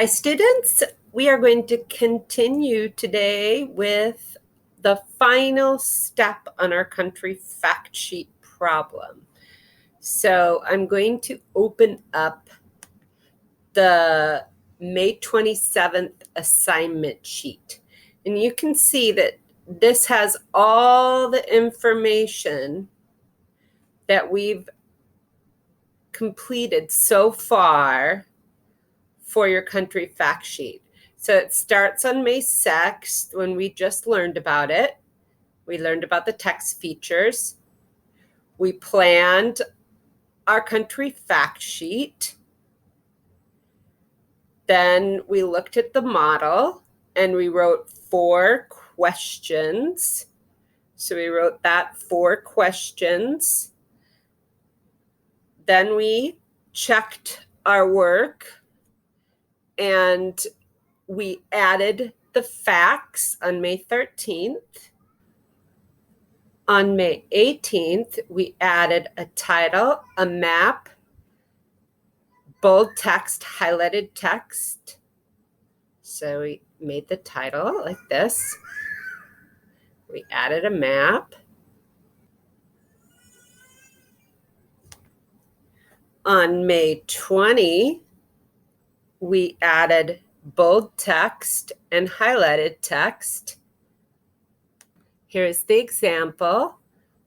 Hi, students. We are going to continue today with the final step on our country fact sheet problem. So I'm going to open up the May 27th assignment sheet. And you can see that this has all the information that we've completed so far for your country fact sheet. So it starts on May 6th when we just learned about it. We learned about the text features. We planned our country fact sheet. Then we looked at the model and we wrote 4 questions. So we wrote that 4 questions. Then we checked our work and we added the facts on May 13th. On May 18th, we added a title, a map, bold text, highlighted text. So we made the title like this. We added a map. On May 20, we added bold text and highlighted text. Here's the example.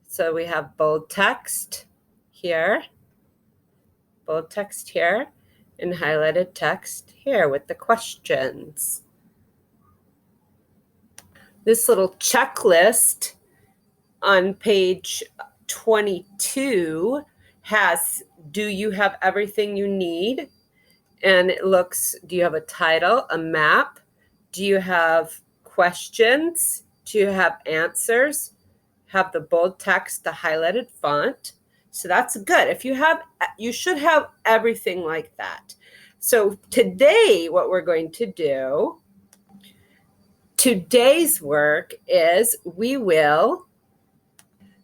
So we have bold text here, bold text here, and highlighted text here with the questions. This little checklist on page 22 has, do you have everything you need? And it looks, do you have a title, a map? Do you have questions? Do you have answers? Have the bold text, the highlighted font? So that's good. If you have, you should have everything like that. So today, what we're going to do, today's work is we will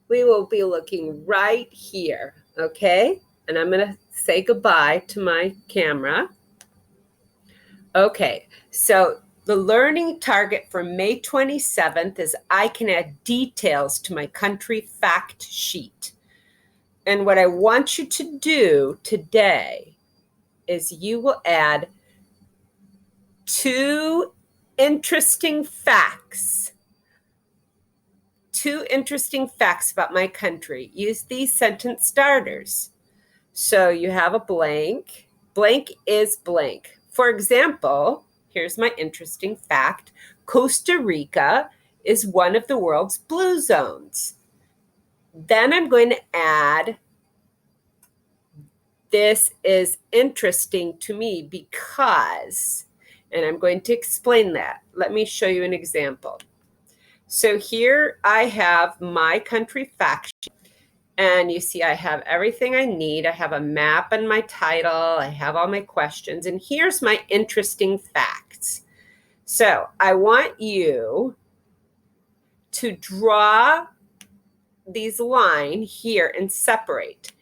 be looking right here, okay? And I'm going to say goodbye to my camera. Okay, so the learning target for May 27th is I can add details to my country fact sheet. And what I want you to do today is you will add 2 interesting facts. 2 interesting facts about my country. Use these sentence starters. So you have a blank. Blank is blank. For example, here's my interesting fact. Costa Rica is one of the world's blue zones. Then I'm going to add, this is interesting to me because, and I'm going to explain that. Let me show you an example. So here I have my country fact sheet. And you see I have everything I need. I have a map and my title. I have all my questions. And here's my interesting facts. So I want you to draw these lines here and separate.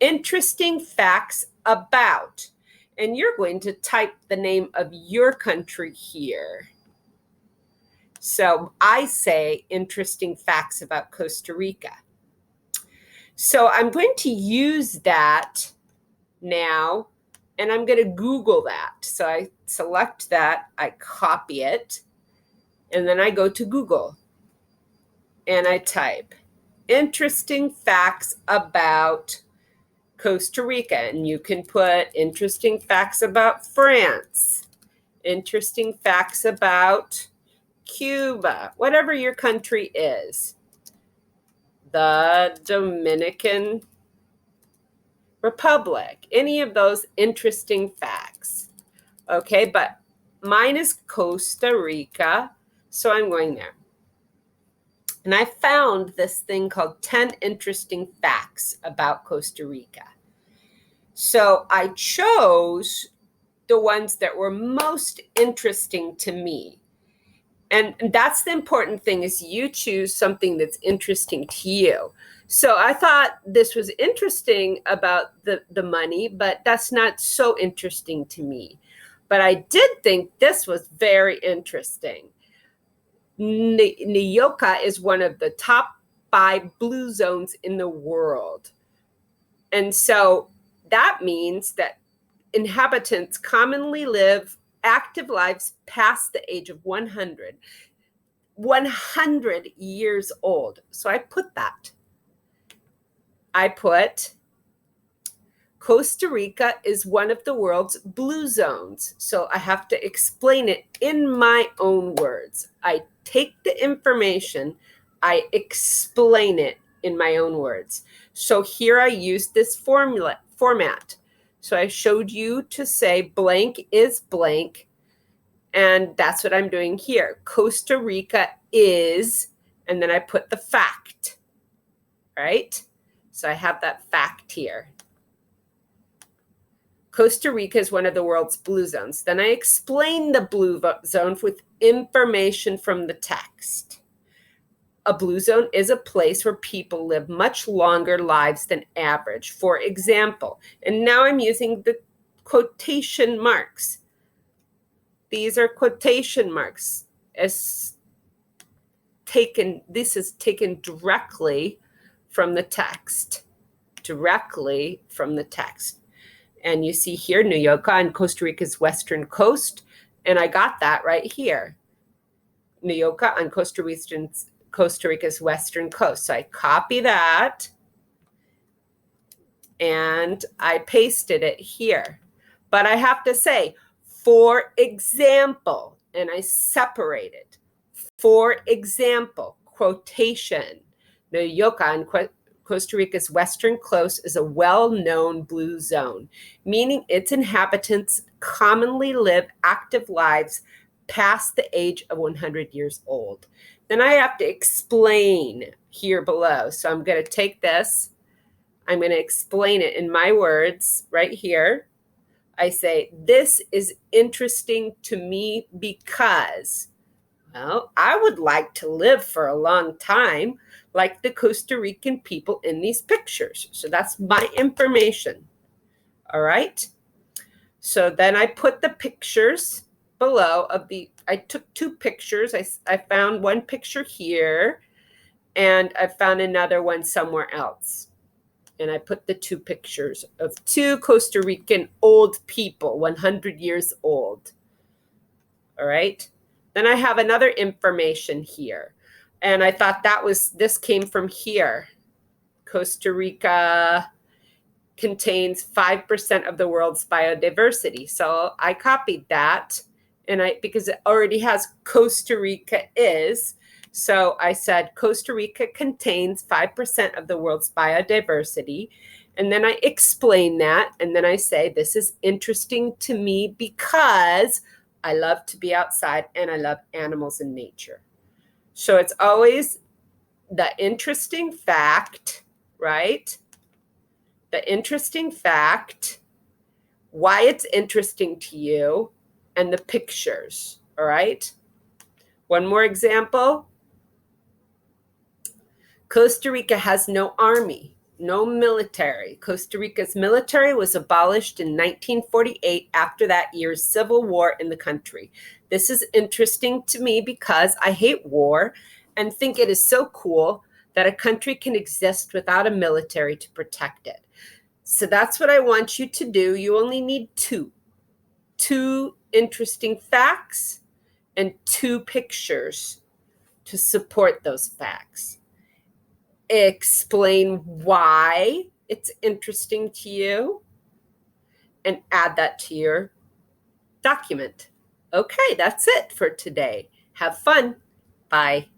Interesting facts about. And you're going to type the name of your country here. So I say interesting facts about Costa Rica. So I'm going to use that now, and I'm going to Google that. So I select that, I copy it, and then I go to Google, and I type interesting facts about Costa Rica. And you can put interesting facts about France, interesting facts about Cuba, whatever your country is. The Dominican Republic, any of those interesting facts. Okay, but mine is Costa Rica, so I'm going there. And I found this thing called 10 interesting facts about Costa Rica. So I chose the ones that were most interesting to me. And that's the important thing, is you choose something that's interesting to you. So I thought this was interesting about the money, but that's not so interesting to me. But I did think this was very interesting. Nyoka is one of the top 5 blue zones in the world. And so that means that inhabitants commonly live active lives past the age of 100 years old. So I put that. I put Costa Rica is one of the world's blue zones. So I have to explain it in my own words. I take the information, I explain it in my own words. So here I use this format. So I showed you to say blank is blank. And that's what I'm doing here. Costa Rica is, and then I put the fact, right? So I have that fact here. Costa Rica is one of the world's blue zones. Then I explain the blue zone with information from the text. A blue zone is a place where people live much longer lives than average. For example, and now I'm using the quotation marks. These are quotation marks. This is taken directly from the text. Directly from the text. And you see here, Nyoka on Costa Rica's western coast. And I got that right here. Nyoka on Costa Rica's western coast. So I copy that and I pasted it here. But I have to say, for example, and I separate it. For example, quotation. Nyoka on Costa Rica's western coast is a well-known blue zone, meaning its inhabitants commonly live active lives past the age of 100 years old. Then I have to explain here below. So I'm going to take this. I'm going to explain it in my words right here. I say, this is interesting to me because, well, I would like to live for a long time like the Costa Rican people in these pictures. So that's my information. All right. So then I put the pictures below I took 2 pictures. I found one picture here and I found another one somewhere else. And I put the 2 pictures of 2 Costa Rican old people, 100 years old. All right. Then I have another information here. And I thought this came from here. Costa Rica contains 5% of the world's biodiversity. So I copied that because it already has Costa Rica is. So I said Costa Rica contains 5% of the world's biodiversity. And then I explain that. And then I say, this is interesting to me because I love to be outside and I love animals and nature. So it's always the interesting fact, right? The interesting fact, why it's interesting to you, and the pictures, all right? One more example. Costa Rica has no army, no military. Costa Rica's military was abolished in 1948 after that year's civil war in the country. This is interesting to me because I hate war and think it is so cool that a country can exist without a military to protect it. So that's what I want you to do. You only need 2 interesting facts and 2 pictures to support those facts. Explain why it's interesting to you and add that to your document. Okay, that's it for today. Have fun. Bye.